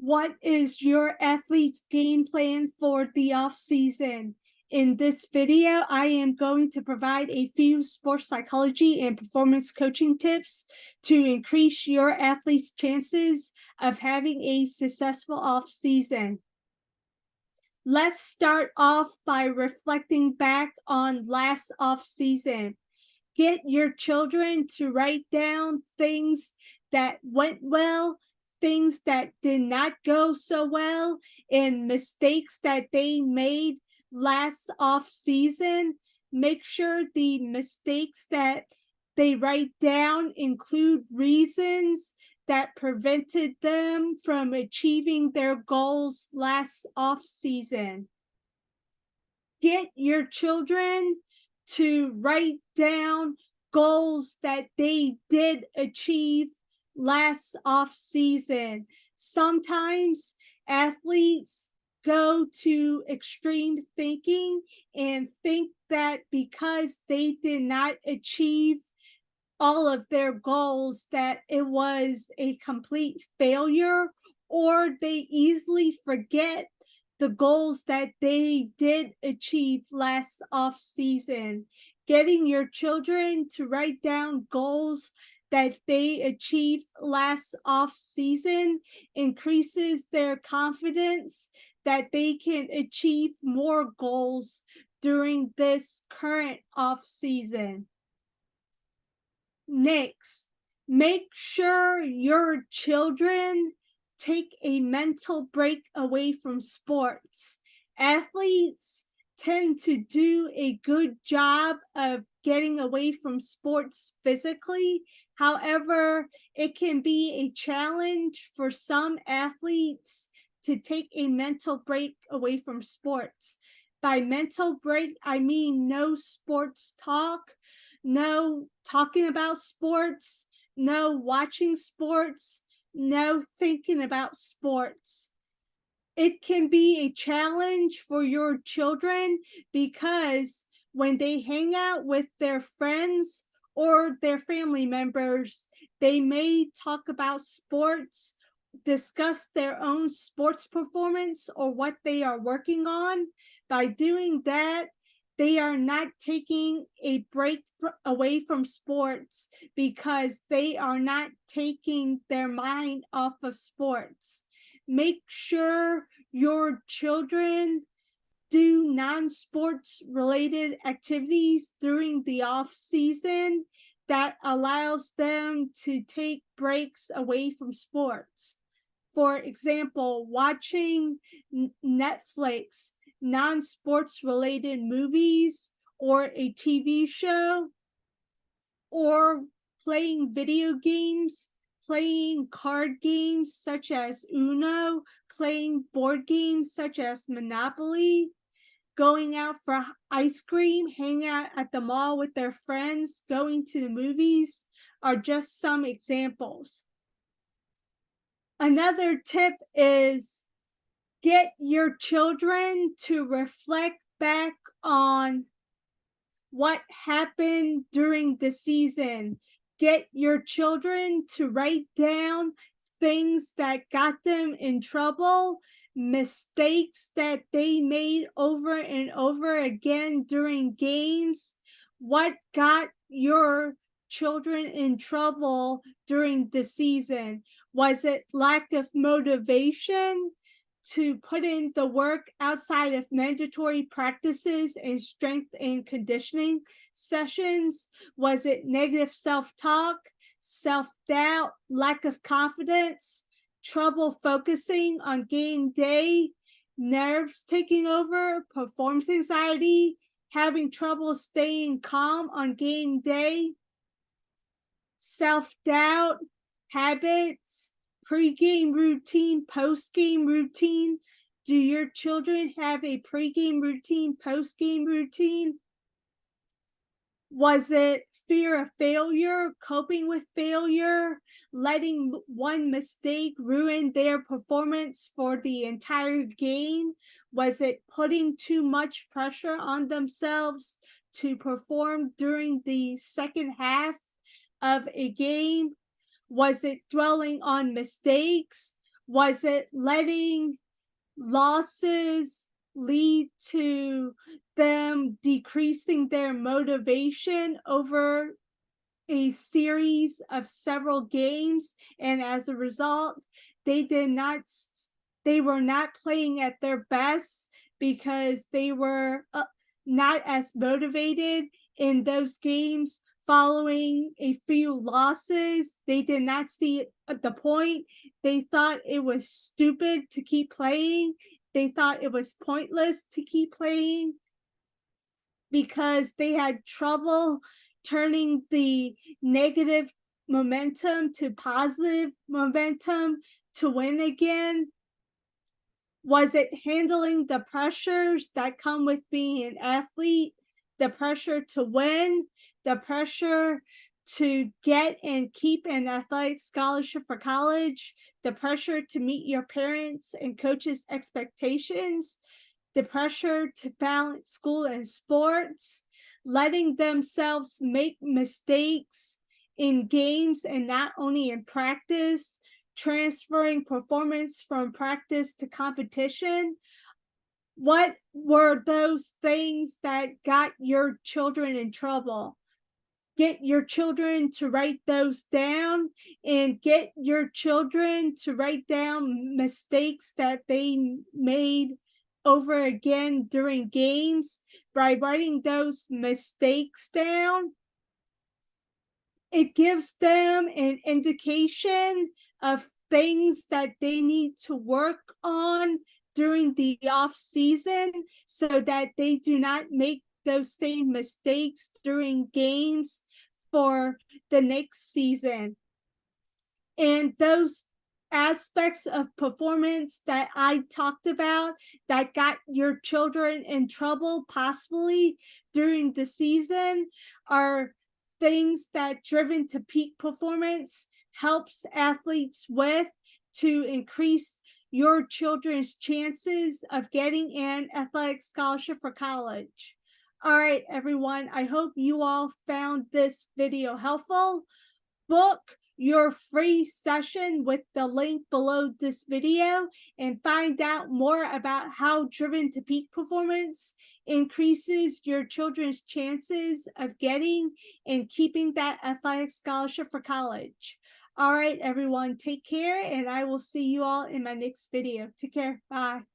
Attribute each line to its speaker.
Speaker 1: What is your athlete's game plan for the off season? In this video, I am going to provide a few sports psychology and performance coaching tips to increase your athlete's chances of having a successful off season. Let's start off by reflecting back on last off season. Get your children to write down things that went well, things that did not go so well, and mistakes that they made last off season. Make sure the mistakes that they write down include reasons that prevented them from achieving their goals last off season. Get your children to write down goals that they did achieve last off season. Sometimes athletes go to extreme thinking and think that because they did not achieve all of their goals that it was a complete failure, or they easily forget the goals that they did achieve last off season. Getting your children to write down goals that they achieved last off season increases their confidence that they can achieve more goals during this current off season. Next, make sure your children take a mental break away from sports. Athletes tend to do a good job of getting away from sports physically. However, it can be a challenge for some athletes to take a mental break away from sports. By mental break, I mean no sports talk, no talking about sports, no watching sports, no thinking about sports. It can be a challenge for your children because when they hang out with their friends or their family members, they may talk about sports, discuss their own sports performance or what they are working on. By doing that, they are not taking a break away from sports because they are not taking their mind off of sports. Make sure your children do non-sports related activities during the off season that allows them to take breaks away from sports. For example, watching Netflix, non-sports related movies or a TV show, or playing video games, playing card games such as Uno, playing board games such as Monopoly, going out for ice cream, hanging out at the mall with their friends, going to the movies are just some examples. Another tip is get your children to reflect back on what happened during the season. Get your children to write down things that got them in trouble, mistakes that they made over and over again during games. What got your children in trouble during the season? Was it lack of motivation to put in the work outside of mandatory practices and strength and conditioning sessions? Was it negative self-talk, self-doubt, lack of confidence, trouble focusing on game day, nerves taking over, performance anxiety, having trouble staying calm on game day, self-doubt, habits, pre-game routine, post-game routine? Do your children have a pre-game routine, post-game routine? Was it fear of failure, coping with failure, letting one mistake ruin their performance for the entire game? Was it putting too much pressure on themselves to perform during the second half of a game? Was it dwelling on mistakes? Was it letting losses lead to them decreasing their motivation over a series of several games, and as a result they were not playing at their best because they were not as motivated in those games following a few losses. They did not see the point. They thought it was stupid to keep playing. They thought it was pointless to keep playing because they had trouble turning the negative momentum to positive momentum to win again. Was it handling the pressures that come with being an athlete, the pressure to win, the pressure to get and keep an athletic scholarship for college, the pressure to meet your parents' and coaches' expectations, the pressure to balance school and sports, letting themselves make mistakes in games and not only in practice, transferring performance from practice to competition. What were those things that got your children in trouble? Get your children to write those down, and get your children to write down mistakes that they made over again during games. By writing those mistakes down, it gives them an indication of things that they need to work on during the off season so that they do not make those same mistakes during games for the next season. And those aspects of performance that I talked about that got your children in trouble possibly during the season are things that Driven to Peak Performance helps athletes with to increase your children's chances of getting an athletic scholarship for college. All right, everyone, I hope you all found this video helpful. Book your free session with the link below this video and find out more about how Driven to Peak Performance increases your children's chances of getting and keeping that athletic scholarship for college. All right, everyone, take care, and I will see you all in my next video. Take care. Bye.